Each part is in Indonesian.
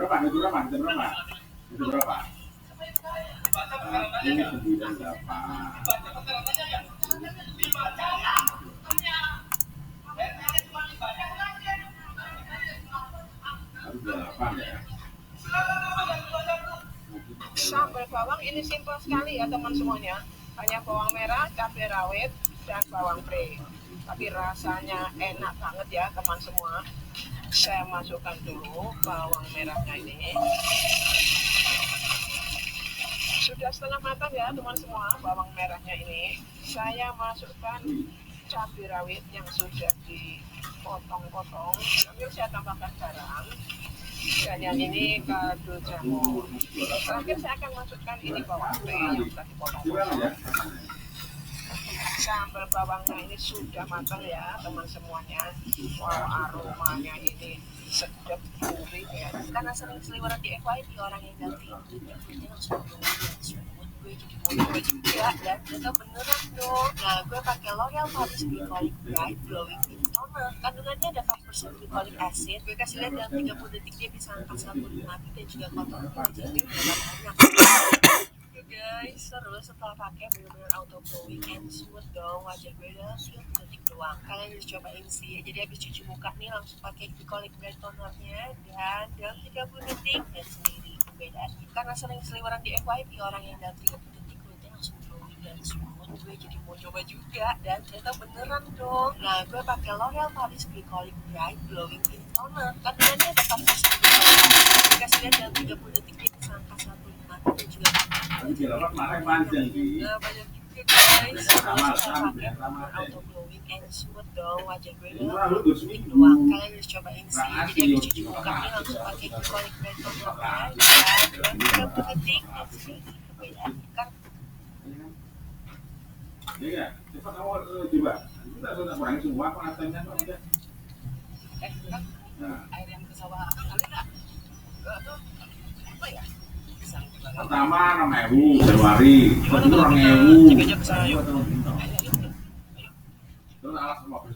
berapa? Itu berapa? Itu berapa? Itu berapa? Ini 98. Harus 8 ya. Sambal bawang ini simpel sekali ya teman semuanya. Hanya bawang merah, cabai rawit, dan bawang pre. Tapi rasanya enak banget ya teman semua. Saya masukkan dulu bawang merahnya ini. Sudah setengah matang ya teman semua bawang merahnya ini. Saya masukkan cabai rawit yang sudah dipotong-potong. Sambil saya tambahkan garam. Dan yang ini kaldu jamur. Terakhir saya akan masukkan ini bawang pre yang sudah dipotong-potong. Sambal bawangnya ini sudah matang ya teman semuanya. Wow, aromanya ini sedap gurih ya. Karena sering seliweran di FYP orang yang ganti langsung gue jadi mau juga dan ternyata beneran dong. Nah gue pakai L'Oreal Paris Glycolic Bright Glowing Tint Toner. Kandungannya ada 5% glycolic acid. Gue kasih lihat dalam 30 detik dia bisa angkat sabun mati dan juga kotor wajah gue nggak banyak. Guys, terus setelah pakai benar-benar auto glowing and smooth dong wajah gue dalam 30 detik doang. Kalian harus cobain sih. Jadi habis cuci muka nih langsung pakai glycolic bright tonernya dan dalam 30 detik dan sendiri beda. Karena sering seliweran di FYP orang yang dalam 30 detik kulitnya langsung glowing dan smooth. Gue jadi mau coba juga dan ternyata beneran dong. Nah, gue pakai L'Oreal Paris Glycolic Bright Glowing Tint Toner. Kandungannya ada 4% glycolic acid. Gue kasih lihat dalam 30 detik dia bisa angkat sabun mati dan juga banyak juga guys. Auto glowing and smooth dong wajah gue dalam 30 detik doang. Kalian harus cobain sih. Jadi habis cuci muka nih langsung pakai glycolic bright tonernya dan dalam 30 detik dan sedikit perbedaan. Iya, cepat awal coba. Kita sudah kurangi semua kok atasnya kok aja. Air yang ke sawah kali enggak? Apa ya? Pertama 6.000 Januari, kedua 2.000. Terus alas 15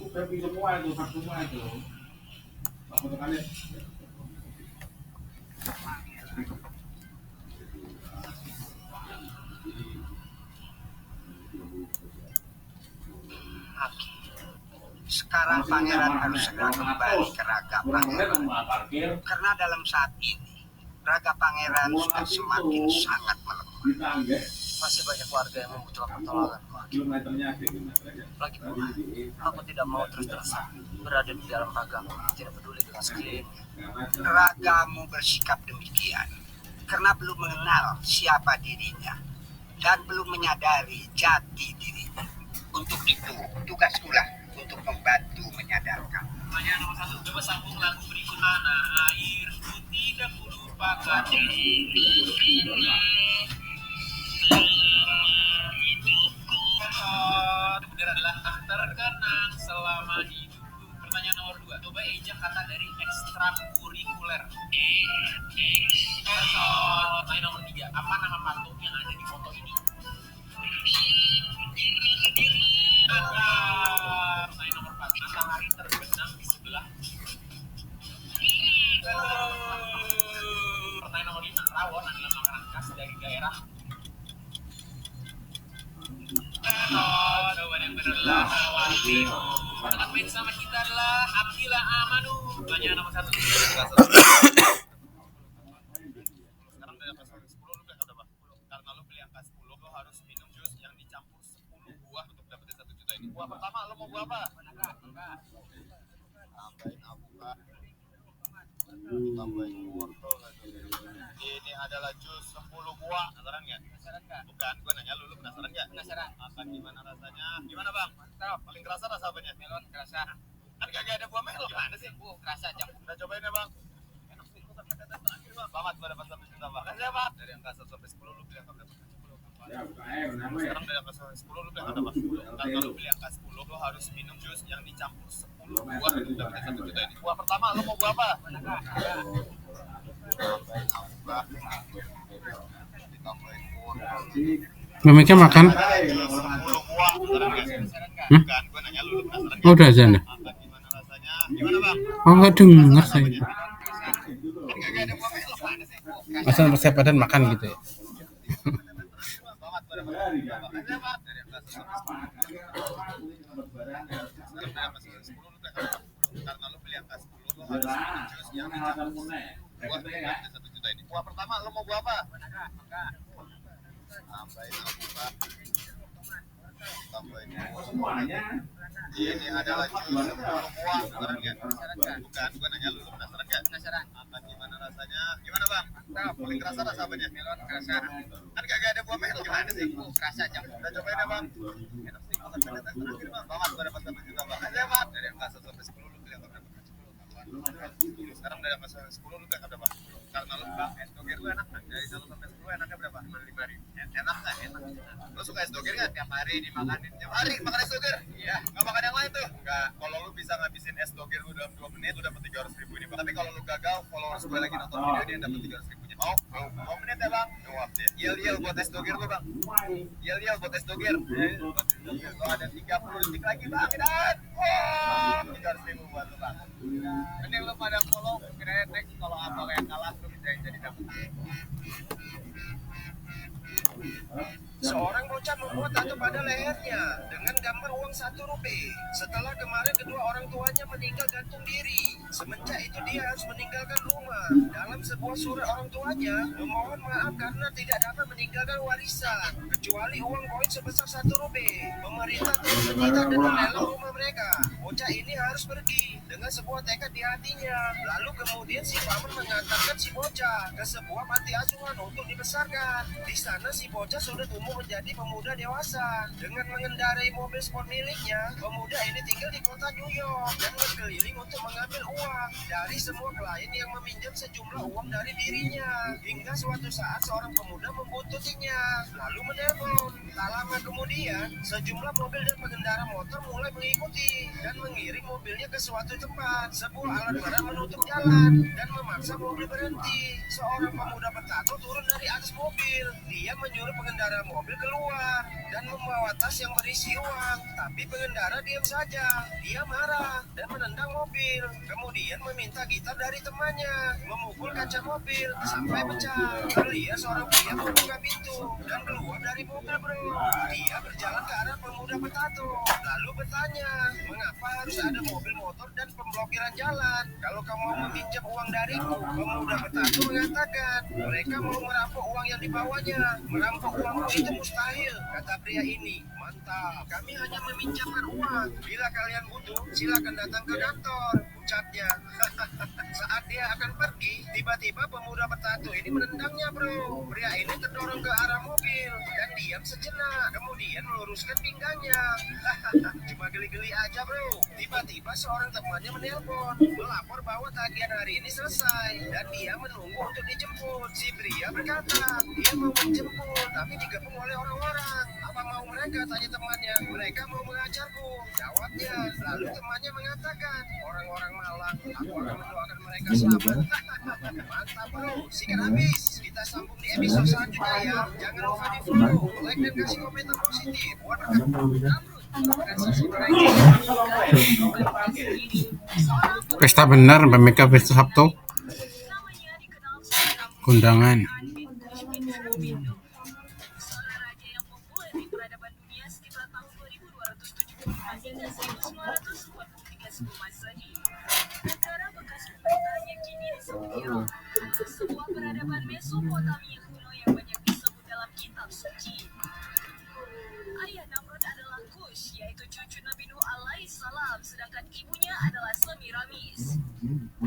udah semua itu, semua itu. Apa kalian? Sekarang pangeran harus segera kembali ke raga pangeran. Karena dalam saat ini raga pangeran sudah semakin sangat melemah. Masih banyak warga yang membutuhkan pertolongan. Lagi pula, aku tidak mau terus-terusan berada di dalam ragamu, tidak peduli dengan sekelilingnya. Ragamu bersikap demikian karena belum mengenal siapa dirinya dan belum menyadari jati dirinya. Untuk itu, tugaskulah untuk membantu menyadarkan. Pertanyaan nomor 1, coba sambung lagu berikut. Tanah airku tidak melupakan hidupku. Kemudian adalah terkenang selama hidupku. Pertanyaan nomor 2, coba ejak kata dari ekstrakurikuler. Pertanyaan nomor 3, apa nama patung yang ada di foto ini? Pertanyaan nomor 4, matahari terbenam di sebelah. Pertanyaan nomor 5, rawon adalah makanan khas dari daerah. Jawaban yang benar adalah rawon timur. Tempat main sama kita adalah Abdillah Amanu. Pertanyaan nomor 1. Sekarang dari angka 10 lu pilih angka berapa? Karena lu pilih angka 10, lu harus minum jus yang dicampur 10 buah untuk dapetin 1 juta ini. Buah pertama lu mau buah apa? Tambahin avokat. Tambahin wortel. Ini adalah jus 10 buah. Penasaran nggak? Penasaran nggak? Bukan, gue nanya lu penasaran nggak? Penasaran. Makan gimana rasanya? Gimana bang? Mantap. Paling kerasa rasa apanya? Melon kerasa. Kan kagak ada buah melon. Gimana sih? Kerasa jam. Udah cobain ya bang. Enak sih. Gue sampai tetes terakhir bang. Selamat gue dapat 1 juta bang. Kasih ya bang. Dari angka 1 sampai 10 lu pilih angka berapa? Sekarang dari angka 10 lu pilih angka berapa? Kalau lu pilih angka 10 lu harus minum jus yang dicampur 10 buah untuk dapetin 1 juta ini. Buah pertama lu mau buah apa? Memiknya makan. Oh, Udah aja nih. Gimana bang? Oh, nggak dengar saya. Gak ada buah melon mana sih? Masa saya padan makan gitu ya? Selamat pada dari kelas 1 karena lu beli yang kelas 10 lu harus beli jus yang dicampur 1 juta ini. Buah pertama lu mau buah apa? Tambahin semuanya. ini adalah jus 10 buah, penasaran nggak? Bukan, gue nanya lu penasaran nggak? Penasaran. Akan gimana rasanya? Gimana bang? Paling kerasa rasa apanya? Melon kerasa. Kan kagak ada buah melon, gimana sih? Kerasa aja. Udah cobain ya bang? Enak sih. Selamat, gue dapat 1 juta bang. Aja bang. Dari kelas 1 sampai 10 lu beli apa? Sekarang dari kelas 10 lu beli berapa? Karena lu bang, es doger lu enak kan? Dari 1 sampai 10 enaknya berapa? 5.000. Enak nggak? Enak. Lu suka es doger nggak? Tiap hari dimakanin. Tiap hari makan es doger? Iya. Nggak makan yang lain tuh? Nggak. Kalau lu bisa ngabisin es doger lu dalam 2 menit, lu dapat 300.000 ini. Tapi kalau lu gagal, followers gue lagi nonton video dia dapat 300.000 nya. Mau? 2 menit ya bang? Jawab deh. Yel buat es doger lu bang. Yel buat es doger. Lu ada 30 detik lagi bang. Dan 300.000 buat lu bang. Mending lu pada follow, kira next kalau apa yang kalah lu bisa jadi dapat. Seorang bocah membuat tato pada lehernya dengan gambar uang 1 rupiah. Setelah kemarin kedua orang tuanya meninggal gantung diri. Semenjak itu dia harus meninggalkan rumah. Dalam sebuah surat orang tuanya memohon maaf karena tidak dapat meninggalkan warisan kecuali uang koin sebesar 1 rupiah. Pemerintah terus menyita dan melelang rumah mereka. Bocah ini harus pergi dengan sebuah tekad di hatinya. Lalu kemudian si paman mengantarkan si bocah ke sebuah panti asuhan untuk dibesarkan. Di sana si bocah sudah tumbuh menjadi pemuda dewasa. Dengan mengendarai mobil sport miliknya, pemuda ini tinggal di kota New York dan berkeliling untuk mengambil uang dari semua klien yang meminjam sejumlah uang dari dirinya. Hingga suatu saat seorang pemuda membuntutinya, lalu menelpon. Tak lama kemudian, sejumlah mobil dan pengendara motor mulai mengikuti dan mengiring mobilnya ke suatu tempat. Sebuah alat berat menutup jalan dan memaksa mobil berhenti. Seorang pemuda bertato turun dari atas mobil. Dia menyuruh pengendara mobil keluar dan membawa tas yang berisi uang. Tapi pengendara diam saja. Dia marah dan menendang mobil. Kemudian meminta gitar dari temannya, memukul kaca mobil sampai pecah. Lalu seorang pria membuka pintu dan keluar dari mobil bro. Dia berjalan ke arah pemuda bertato, lalu bertanya, mengapa harus ada mobil motor dan pemblokiran jalan? Kalau kamu mau meminjam uang dariku. Pemuda bertato mengatakan, mereka mau merampok uang yang dibawanya. Merampok uangmu itu mustahil, kata pria ini. Mantap, kami hanya meminjamkan uang. Bila kalian butuh, silakan datang ke kantor, ucapnya. Saat dia akan pergi, tiba-tiba pemuda bertato ini menendangnya bro. Pria ini terdorong ke arah mobil dan diam sejenak, kemudian meluruskan pinggangnya. Cuma geli-geli aja bro. Tiba-tiba seorang temannya menelpon, melapor bahwa tagihan hari ini selesai dan dia menunggu untuk dijemput. Si pria berkata, dia mau menjemput tapi dikepung oleh orang-orang. Apa mau mereka? Tanya temannya. Mereka mau mengajarku, jawabnya. Lalu temannya mengatakan, orang-orang malang, aku akan mendoakan mereka selamat. Mantap bro, sikat habis. Kita sambung di episode selanjutnya ya. Jangan lupa di follow, like dan kasih komentar positif buat rekan. Pesta benar, Pemeka Pesta Sabtu. Kondangan. Sebuah peradaban Mesopotamia kuno yang banyak disebut dalam kitab suci. Ayah Namrud adalah Kush, yaitu cucu Nabi Nuh alaihissalam, sedangkan ibunya adalah Semiramis.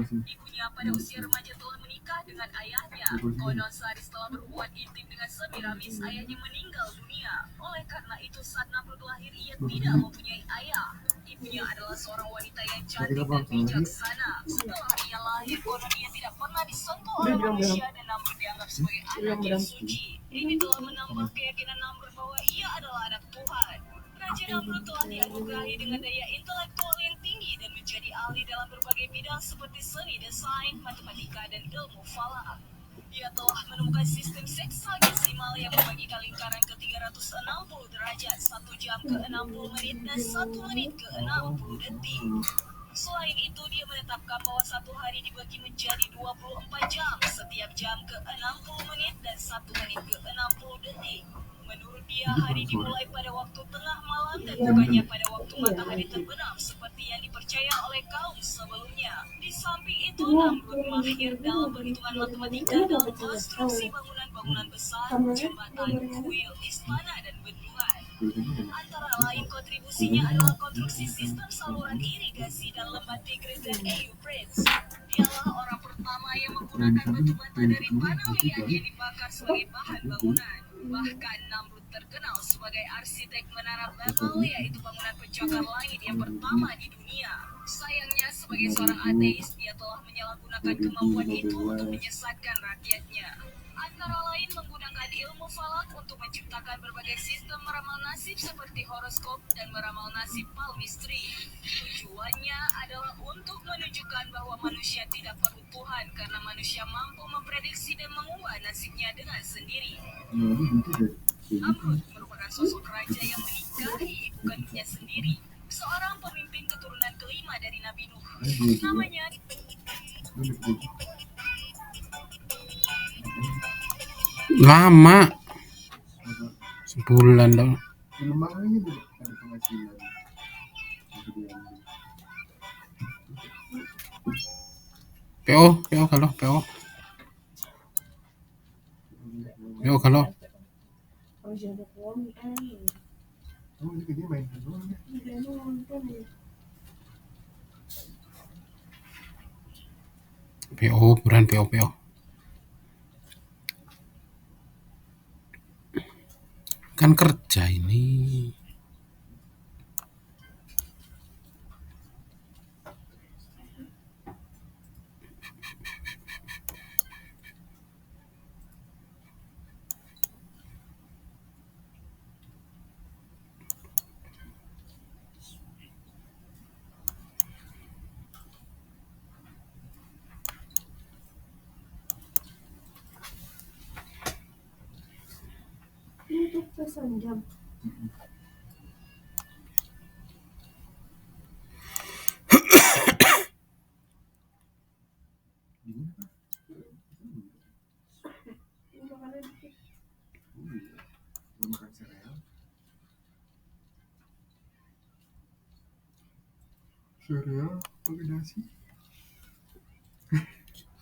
Ibunya pada usia remaja telah menikah dengan ayahnya. Konon sehari setelah berhubungan intim dengan Semiramis, ayahnya meninggal dunia. Oleh karena itu saat Namrud lahir, ia tidak mempunyai ayah. Ibunya adalah seorang wanita yang cantik dan bijaksana. Setelah ia lahir, konon ia tidak pernah disentuh oleh manusia dan Namrud dianggap sebagai anak yang suci. Ini telah menambah keyakinan Namrud bahwa ia adalah anak Tuhan. Raja Namrud telah dianugerahi dengan daya intelektual yang tinggi dan menjadi ahli dalam berbagai bidang seperti seni, desain, matematika, dan ilmu falak. Ia telah menemukan sistem seksagesimale yang membagikan lingkaran ke 360 derajat, 1 jam ke 60 menit, dan 1 menit ke 60 detik. Selain itu, dia menetapkan bahwa satu hari dibagi menjadi 24 jam, setiap jam ke 60 menit dan 1 menit ke 60 detik. Menurut dia, hari dimulai pada waktu tengah malam dan bukannya pada waktu matahari terbenam seperti yang dipercaya oleh kaum sebelumnya. Di samping itu, Namrud mahir dalam perhitungan matematika dalam konstruksi bangunan-bangunan besar, jembatan, kuil, istana, dan bendungan. Antara lain kontribusinya adalah konstruksi sistem saluran irigasi dan lembah Tigris dan Euphrates. Dialah orang pertama yang menggunakan batu bata dari tanah liat yang dibakar sebagai bahan bangunan. Bahkan Namrud terkenal sebagai arsitek menara Babel, yaitu bangunan pencakar langit yang pertama di dunia. Sayangnya, sebagai seorang ateis, dia telah menyalahgunakan kemampuan itu untuk menyesatkan rakyatnya. Antara lain menggunakan ilmu falak untuk menciptakan berbagai sistem meramal nasib seperti horoskop dan meramal nasib palmistri. Tujuannya adalah untuk menunjukkan bahwa manusia tidak perlu Tuhan karena manusia mampu memprediksi dan mengubah nasibnya dengan sendiri. Namrud merupakan sosok raja yang menikahi ibu kandungnya sendiri, seorang pemimpin keturunan kelima dari Nabi Nuh. Namanya Lama. Sebulan dong. PO kalau PO kalau PO bukan PO kan kerja ini.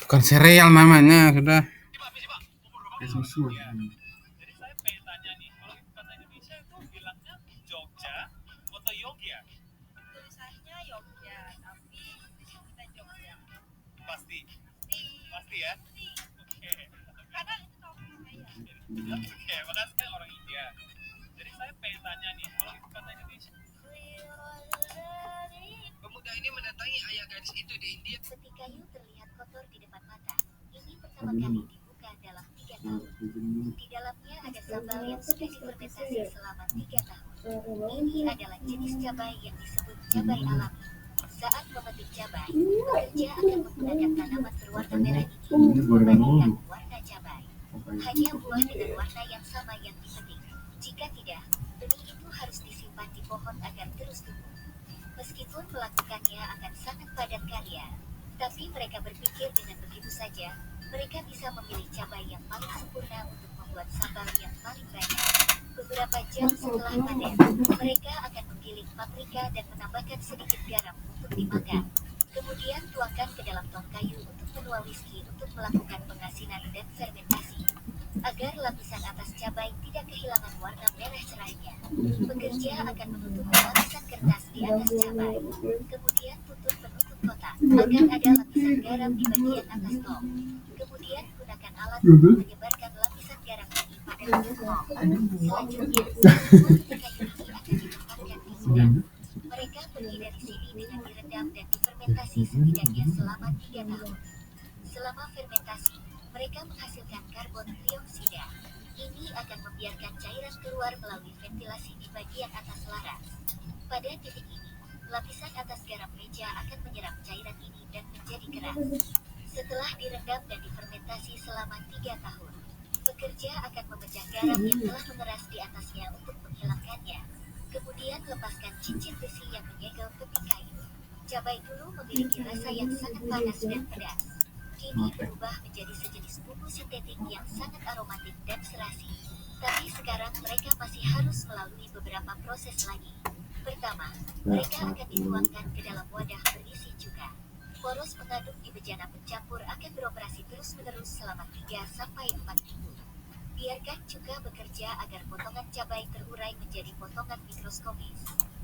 Bukan sereal namanya, sudah. Susu. Jadi saya pengen tanya nih, kalau ibu kota Indonesia itu bilangnya Jogja atau Yogya? tulisannya Yogya, tapi kita Jogja. Pasti ya? Oke. Karena itu kampung saya. Oke, makasih saya orang India. Jadi saya pengen tanya nih, kalau ibu kota Indonesia. Pemuda ini mendatangi ayah gadis itu di India. Peti kayu terlihat kotor di depan mata. Ini pertama kali dibuka dalam 3 tahun. Di dalamnya ada sambal yang sudah difermentasi selama 3 tahun. Ini adalah jenis cabai yang disebut cabai alami. Saat memetik cabai, pekerja akan menggunakan tanaman berwarna merah ini membandingkan warna cabai. Hanya buah dengan warna yang sama yang dipetik. Jika tidak, benih itu harus disimpan di pohon agar terus tumbuh. Meskipun melakukannya akan sangat padat karya, tapi mereka berpikir dengan begitu saja, mereka bisa memilih cabai yang paling sempurna untuk membuat sambal yang paling banyak. Beberapa jam setelah panen, mereka akan menggiling paprika dan menambahkan sedikit garam untuk dimakan. Kemudian tuangkan ke dalam tong kayu untuk menua whisky untuk melakukan pengasinan dan fermentasi. Agar lapisan atas cabai tidak kehilangan warna merah cerahnya, pekerja akan menutup lapisan kertas di atas cabai. Kemudian tutup penutup kotak agar ada lapisan garam di bagian atas tong. Kemudian gunakan alat untuk menyebarkan lapisan garam ini pada ujung tong. Selanjutnya, semua peti kayu ini akan ditempatkan di sini. Mereka pergi dari sini dengan direndam dan difermentasi setidaknya selama 3 tahun. Selama fermentasi, mereka menghasilkan karbon dioksida. Ini akan membiarkan cairan keluar melalui ventilasi di bagian atas laras. Pada titik ini, lapisan atas garam meja akan menyerap cairan ini dan menjadi keras. Setelah direndam dan difermentasi selama 3 tahun, pekerja akan memecah garam yang telah mengeras di atasnya untuk menghilangkannya. Kemudian lepaskan cincin besi yang menyegel peti kayu. Cabai dulu memiliki rasa yang sangat panas dan pedas. Kini berubah menjadi sejenis bumbu sintetik yang sangat aromatik dan serasi. Tapi sekarang mereka masih harus melalui beberapa proses lagi. Pertama, mereka akan dituangkan ke dalam wadah berisi cuka. Poros pengaduk di bejana pencampur akan beroperasi terus-menerus selama 3-4 minggu. Biarkan cuka bekerja agar potongan cabai terurai menjadi potongan mikroskopis.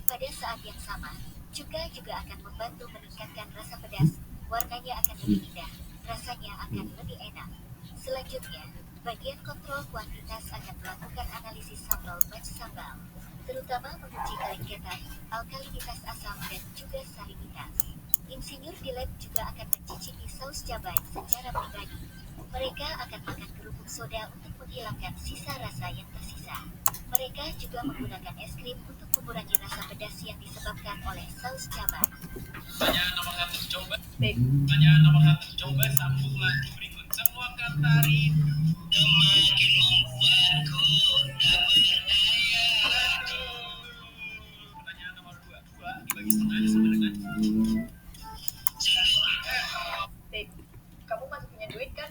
Pada saat yang sama, cuka juga akan membantu meningkatkan rasa pedas, warnanya akan lebih indah, rasanya akan lebih enak. Selanjutnya, bagian kontrol kuantitas akan melakukan analisis sampel batch sambal, terutama menguji kelengetan, alkalinitas asam, dan juga salinitas. Insinyur di lab juga akan mencicipi saus cabai secara pribadi. Mereka akan makan kerupuk soda untuk menghilangkan sisa rasa yang tersisa. Mereka juga menggunakan es krim untuk mengurangi rasa pedas yang disebabkan oleh saus cabai. Pertanyaan nomor 1 coba. Pertanyaan nomor 1 coba sambung lagu berikut. Semua kata rindu semakin membuatku tak berdaya. Pertanyaan nomor 2 dibagi setengah sama dengan Kamu masih punya duit kan?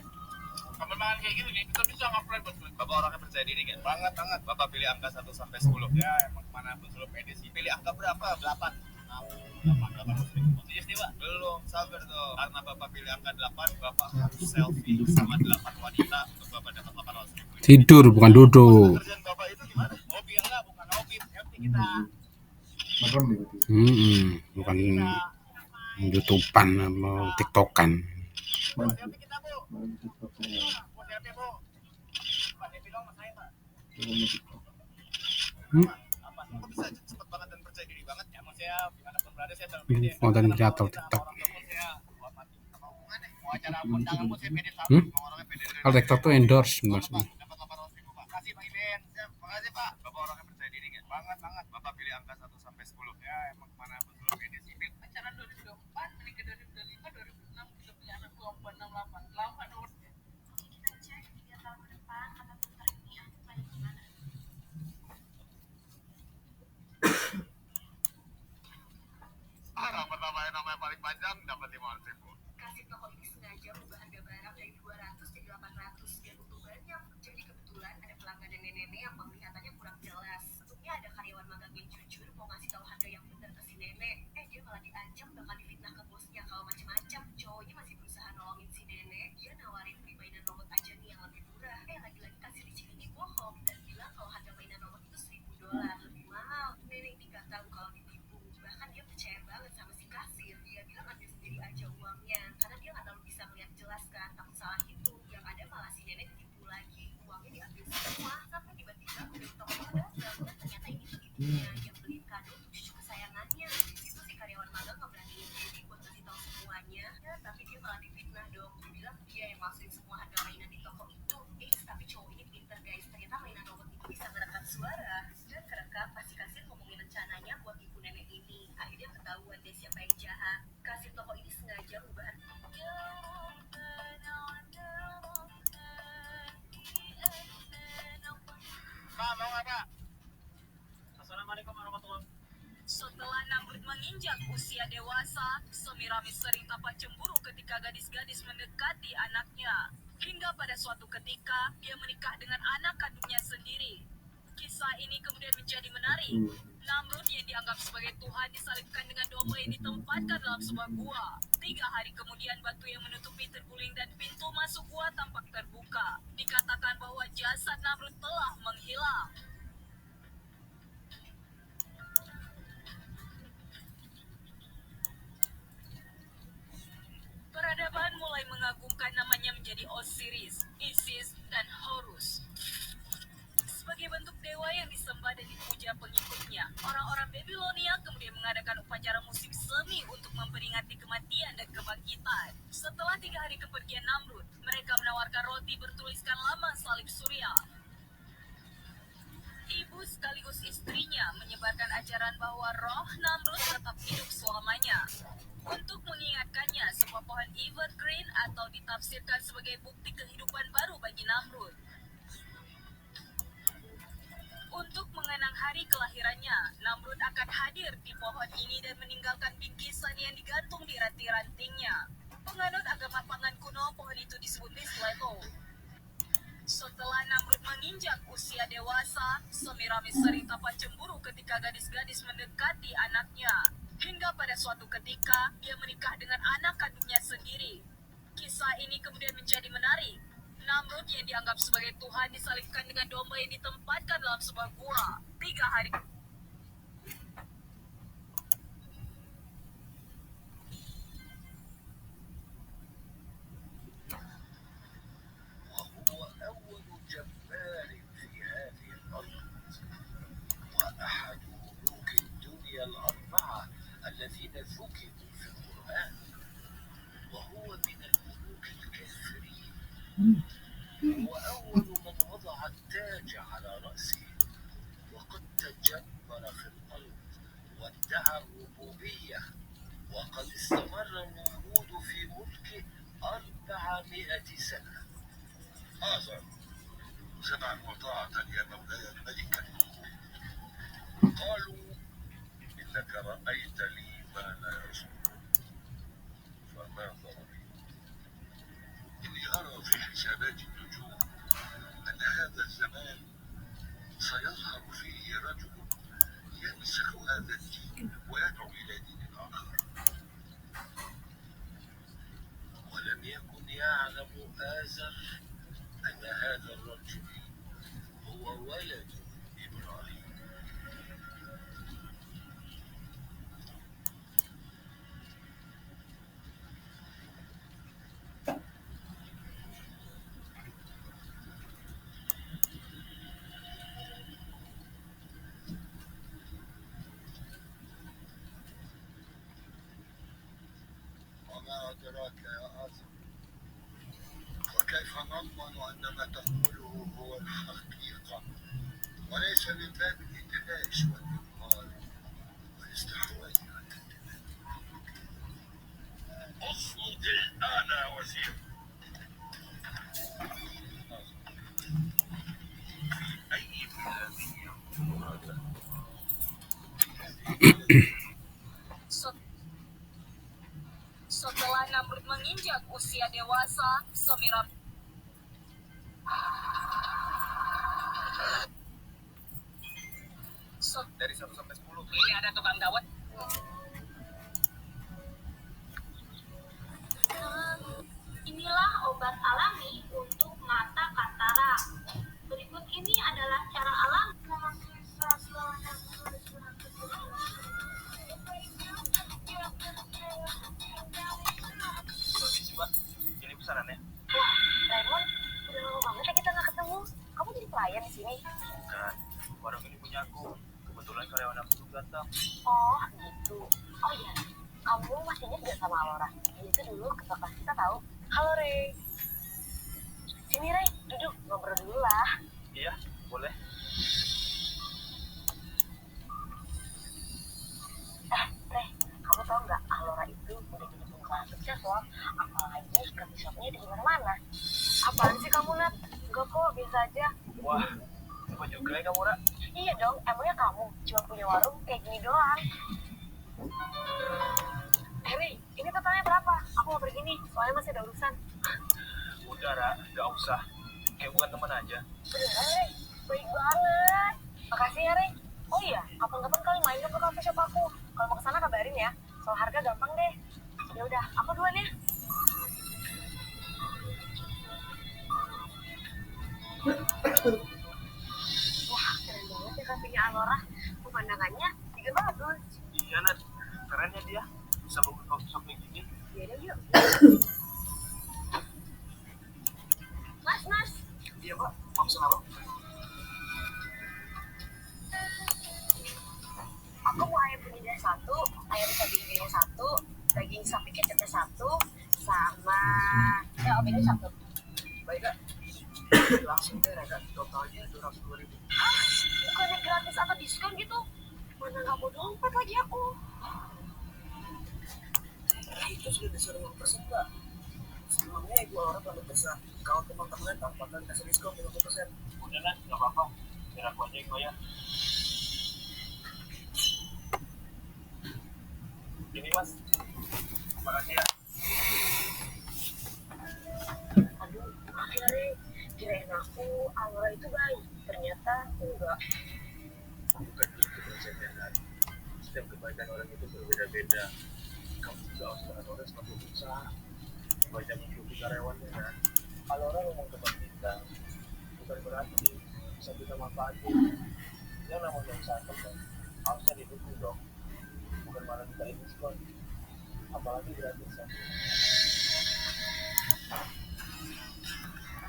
perkembangan kayak gini nih, kita bisa ngapain buat duit. Bapak orangnya percaya diri kan? Banget. Bapak pilih angka 1 sampai 10. Ya, emang manapun selalu pede sih. Pilih angka berapa? 8. 8 serius nih, Pak? Belum, sabar tuh. Karena Bapak pilih angka 8, Bapak harus selfie sama 8 wanita untuk Bapak dapat 800 ribu. Tidur bukan duduk. Kerjaan Bapak itu gimana? Hobi enggak, bukan hobi. Selfie kita. Bukan YouTubean atau TikTokan. Selfie kita, Bu. Mau selfie, Bu. Pak Devi dong, mas saya, Pak. Apa? Kok bisa cepet banget dan percaya diri banget? Emang saya gimana pun berada, saya selalu pede. Konten kreator TikTok. Orang tua saya hormati. Sama hubungannya. Mau acara kondangan pun saya pede sama. Orangnya pede dari Kalau TikTok tuh endorse maksudnya. dapat 800 ribu, Pak. Kasih Pak Iben. Makasih, Pak. Bapak orangnya percaya diri kan? Banget. Bapak pilih angka 1 sampai 10. Ya, emang kemana pun selalu pede sih. Pacaran 2024, menikah 2025, 2026, kita punya anak 24, 68, 8 nomor. Kita cek 3 tahun ke depan, apa putar ini aku kayak gimana? Pertama yang namanya paling panjang dapat 500 ribu. Kasih toko ini sengaja mengubah harga barang dari 200 jadi 800 biar butuh banyak. Jadi kebetulan ada pelanggan nenek-nenek yang penglihatannya kurang jelas. Tentunya ada karyawan magang yang jujur mau ngasih tahu harga yang benar ke si nenek. Dia malah diancam bakal difitnah ke bosnya kalau macam-macam. Cowoknya masih berusaha nolongin si nenek. Dia nawarin beli mainan robot aja nih yang lebih murah. Lagi-lagi kasir di sini ini bohong dan bilang kalau harga mainan robot itu $1.000 lebih mahal. Nenek ini nggak tahu kalau ditipu. Bahkan dia percaya banget sama si kasir. Dia bilang ambil sendiri aja uangnya karena dia nggak terlalu bisa melihat jelas kan, takut salah hitung. Yang ada malah si nenek ditipu lagi, uangnya diambil semua sampai tiba-tiba udah toko datang dan ternyata ini penipunya yang beliin kado untuk cucu kesayangannya. Di situ si karyawan magang nggak beraniin diri buat ngasih tahu semuanya, tapi dia malah difitnah dong. Dia bilang dia yang masukin semua harga mainan di toko itu. Tapi cowok ini pinter guys, ternyata mainan robot itu bisa merekam suara dan kerekam pas si kasir ngomongin rencananya buat ibu nenek ini. Akhirnya ketahuan deh siapa yang jahat. Kasir toko ini sengaja ubah. Pak, mau nggak, Pak? Assalamualaikum warahmatullahi wabarakatuh. Setelah Namrud menginjak usia dewasa, Semiramis sering tampak cemburu ketika gadis-gadis mendekati anaknya. Hingga pada suatu ketika, dia menikah dengan anak kandungnya sendiri. Kisah ini kemudian menjadi menarik. Namrud yang dianggap sebagai Tuhan disalibkan dengan domba yang ditempatkan dalam sebuah gua. 3 hari kemudian batu yang menutupi terguling dan pintu masuk gua tampak terbuka. Dikatakan bahwa jasad Namrud telah menghilang. Peradaban mulai mengagungkan namanya menjadi Osiris, Isis, dan Horus. Sebagai bentuk dewa yang disembah dan dipuja pengikutnya, orang-orang Babilonia kemudian mengadakan upacara musik semi untuk memperingati kematian dan kebangkitan. Setelah 3 hari kepergian Namrud, mereka menawarkan roti bertuliskan lambang salib Surya. Ibu sekaligus istrinya menyebarkan ajaran bahwa roh Namrud tetap hidup selamanya. Untuk mengingatkannya, sebuah pohon evergreen atau ditafsirkan sebagai bukti kehidupan baru bagi Namrud. Untuk mengenang hari kelahirannya, Namrud akan hadir di pohon ini dan meninggalkan bingkisan yang digantung di ranting-rantingnya. Penganut agama Pangan kuno, pohon itu disebut mistletoe. Setelah Namrud menginjak usia dewasa, Semiramis sering tampak cemburu ketika gadis-gadis mendekati anaknya. Hingga pada suatu ketika, dia menikah dengan anak kandungnya sendiri. Kisah ini kemudian menjadi menarik. Namrud yang dianggap sebagai Tuhan disalibkan dengan domba yang ditempatkan dalam sebuah gua. 3 hari وهو أول جبار في هذه الأرض وأحد ملوك الدنيا الأربعة الذين ذكروا في القرآن وهو من الملوك الكافرين هو أول من وضع التاج على رأسه وقد تجبر في الأرض وادعى الربوبية وقد استمر النمرود في ملكه 400 سنة آزر سمعا وطاعة يا مولاي الملك الملوك قالوا إنك رأيت لي ما لا يصدق فماذا رأيت إني أرى في حسابات النجوم أن هذا الزمان سيظهر فيه رجل يمسح هذا الدين ويدعو إلى دين آخر ولم يكن يعلم آزر أن هذا الرجل هو ولد إبراهيم وما أدراك يا آزر وكيف نضمن أن ما تقوله هو الحقيقة وليس من باب الإدهاش والإبهار والاستحواذ على الدماء اصمت الآن يا وزير في أي بلاد يكون هذا؟ Setelah Namrud menginjak usia dewasa, Semiramis Dari 1 sampai 10. Ini ada tukang dawet. Inilah obat alami untuk mata katarak. Berikut ini adalah cara alami. Permisi Mbak, ini pesanannya. Wah, Raymond, udah lama banget ya kita nggak ketemu. Kamu jadi pelayan di sini? Bukan, warung ini punya aku. Kebetulan karyawan aku tuh ganteng. Oh, gitu. Oh iya, kamu masih ingat gak sama Laura? Dia itu dulu ketua kelas kita tahu. Halo, Ray. Sini, Ray. Duduk, ngobrol dulu lah. Iya, boleh. Ray, kamu tahu nggak? Laura itu udah jadi pengusaha sukses loh. Apalagi coffee shopnya di mana-mana. Apaan sih kamu, Nat? Enggak kok, biasa aja. Wah, apa juga ya kamu, Ra? Iya dong, emangnya kamu cuma punya warung kayak gini doang? Ray, ini totalnya berapa? Aku mau pergi nih, soalnya masih ada urusan. Udah, Ra, gak usah. Kayak bukan teman aja. Beneran, Ray? Baik banget. Makasih ya, Ray. Oh iya, kapan-kapan kali main ke cafe shop aku. Kalau mau kesana kabarin ya. Soal harga gampang deh. Ya udah, aku duluan ya. Wah, keren banget ya kafenya Alora. Pemandangannya juga bagus. Iya, Nat. Keren ya dia. Bisa buka coffee shop kayak gini. Yaudah yuk. Mas. Iya, Mbak. Mau pesan apa? Aku mau ayam penyedap 1, ayam cabai hijaunya 1, daging sapi kecapnya 1, sama om ini 1. Baik, Kak. Langsung deh, Kak. Totalnya 220.000. Bukannya gratis atau diskon gitu? Mana nggak mau dompet lagi aku. Itu sudah disuruh 50%, Kak. Sebelumnya Ibu Laura pernah pesan. Kalau teman-teman tanpa kali kasih diskon 50%. Udah, Nat. Nggak apa-apa. biar aku aja Iko ya. Ini mas, makasih ya. Aduh, akhirnya kirain aku Aura itu baik, ternyata enggak. Bukan itu konsepnya kan. Setiap kebaikan orang itu berbeda-beda. Kamu juga harus dengan orang selalu berusaha. Banyak mengikuti karyawannya kan. Kalau orang ngomong tempat kita, bukan berarti bisa kita manfaatin. Yang namanya usaha kan, harusnya didukung dong. Bukan malah kita diskon. Apalagi gratisan.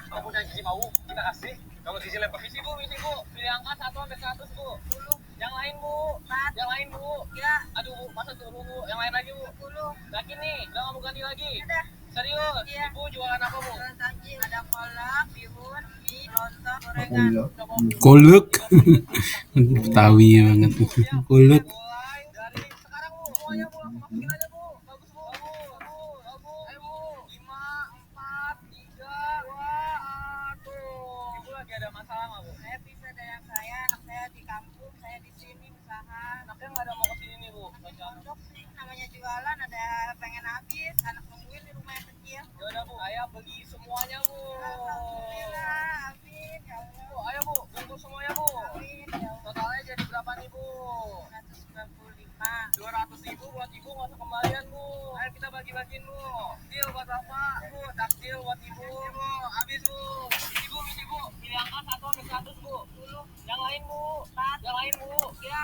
Kamu udah gizi mau? Kita kasih. Kalau gizi lempar visi bu, pilih angka 1-100 bu. 10. Yang lain bu, yang lain bu. Ya. Aduh bu, masa turun bu? Yang lain lagi bu. 10. Yakin nih, udah nggak mau ganti lagi? Ada. Serius? Iya. Ibu jualan apa bu? Jualan takjil. Ada kolak, bihun, mie, lontong, gorengan. Kolek. Betawi banget. Kolek. Mulai dari sekarang bu, semuanya bu, langsung masukin aja bu. Bagus bu. Ayo bu. 5, 4, 3, 2, 1. Ibu lagi ada masalah nggak bu? Saya bisa dengan saya, anak saya di kampung, saya di sini usaha. Anaknya nggak ada mau kesini nih bu. Cocok sih, namanya jualan, ada pengen habis, anak nungguin di rumah yang kecil. Ya udah bu, ayah beli semuanya bu. Alhamdulillah, amin, ya Allah. Bu, ayo bu, bungkus semuanya bu. Amin, ya Allah. Totalnya jadi berapa nih bu? 195. 200.000 buat ibu, nggak usah kembalian bu. Ayo kita bagi-bagiin bu. Deal buat bapak bu, takjil buat ibu. Bu, habis bu. Ibu, pilih angka 1-100 bu. 10. Yang lain bu, yang lain bu. Ya.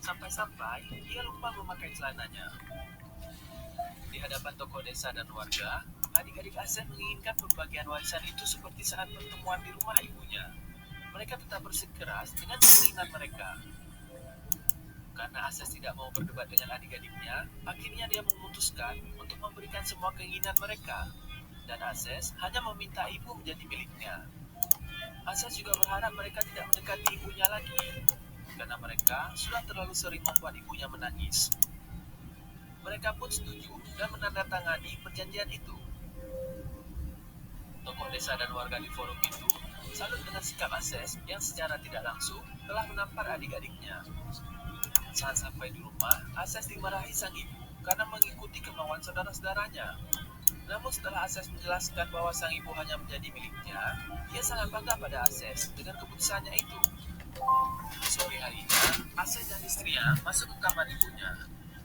Sampai-sampai ia lupa memakai celananya. Di hadapan tokoh desa dan warga, adik-adik Asep menginginkan pembagian warisan itu seperti saat pertemuan di rumah ibunya. Mereka tetap bersikeras dengan keinginan mereka. Karena Ases tidak mau berdebat dengan adik-adiknya, akhirnya dia memutuskan untuk memberikan semua keinginan mereka. Dan Ases hanya meminta ibu menjadi miliknya. Ases juga berharap mereka tidak mendekati ibunya lagi, karena mereka sudah terlalu sering membuat ibunya menangis. Mereka pun setuju dan menandatangani perjanjian itu. Tokoh desa dan warga di forum itu salut dengan sikap Ases yang secara tidak langsung telah menampar adik-adiknya. Saat sampai di rumah, Ases dimarahi sang ibu karena mengikuti kemauan saudara-saudaranya. Namun setelah Ases menjelaskan bahwa sang ibu hanya menjadi miliknya, ia sangat bangga pada Ases dengan keputusannya itu. Sore harinya, Ases dan istrinya masuk ke kamar ibunya.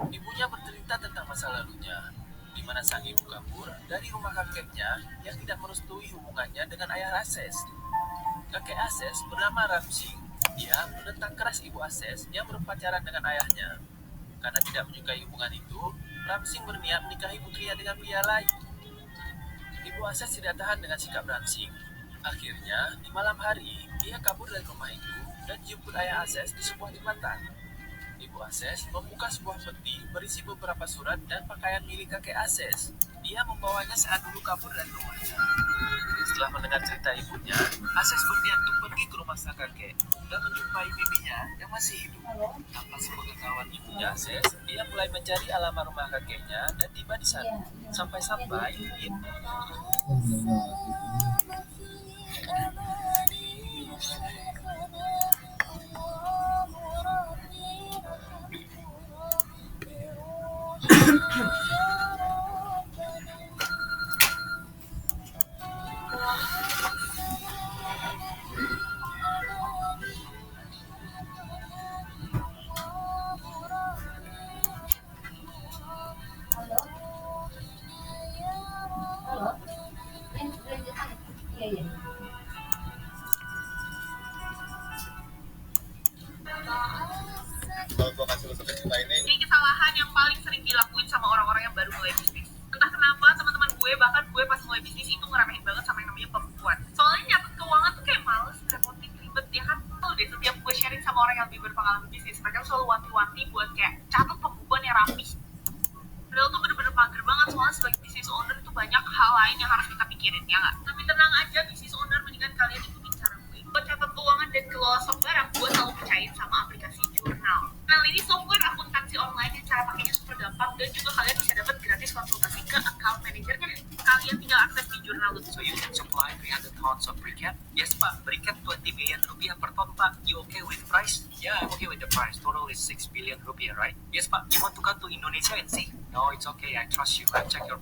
Ibunya bercerita tentang masa lalunya, di mana sang ibu kabur dari rumah kakeknya yang tidak merestui hubungannya dengan ayah Ases. Kakek Ases bernama Ramsing. Dia menentang keras ibu Ases yang berpacaran dengan ayahnya. Karena tidak menyukai hubungan itu, Ramsing berniat menikahi putrinya dengan pria lain. Ibu Ases tidak tahan dengan sikap Ramsing. Akhirnya, di malam hari, ia kabur dari rumah itu dan dijemput ayah Ases di sebuah jembatan. Ibu Ases membuka sebuah peti berisi beberapa surat dan pakaian milik kakek Ases. Ia membawanya saat dulu kabur dari rumahnya. Setelah mendengar cerita ibunya, Ases berniat untuk pergi ke rumah sang kakek dan menjumpai bibinya yang masih hidup. Tanpa sepengetahuan ibunya Ases, ia mulai mencari alamat rumah kakeknya dan tiba di sana. Sampai-sampai Kalau gue kasih lu cerita ini, Ini kesalahan yang paling sering dilakuin sama orang-orang yang baru mulai bisnis. Entah kenapa teman-teman gue, bahkan gue pas mulai bisnis itu ngeremehin banget sama yang namanya pembukuan. Soalnya nyatet keuangan tuh kayak males, repotin, ribet, ya kan? Tuh deh, setiap gue sharing sama orang yang lebih berpengalaman bisnis, mereka selalu wanti-wanti buat kayak catat pembukuan yang rapi. Padahal tuh bener-bener mager banget, soalnya sebagai business owner tuh banyak hal lain yang harus kita pikirin, ya nggak? Tapi tenang aja, business owner, mendingan kalian ikutin cara gue. Buat catat keuangan dan kelola software, gue selalu percayain sama aplikasi Jurnal. Nah, ini software akuntansi online yang cara pakainya super gampang dan juga kalian bisa dapat gratis konsultasi ke account manajernya. Kalian tinggal akses di jurnal.so. so you can supply 300 tons of briquette? Yes, Pak. Briquette 20 million rupiah per ton, Pak. You okay with price? Yeah, I'm okay with the price. Total is 6 billion rupiah, right? Yes, Pak. You want to come to Indonesia and see? No, it's okay. I trust you. I've checked your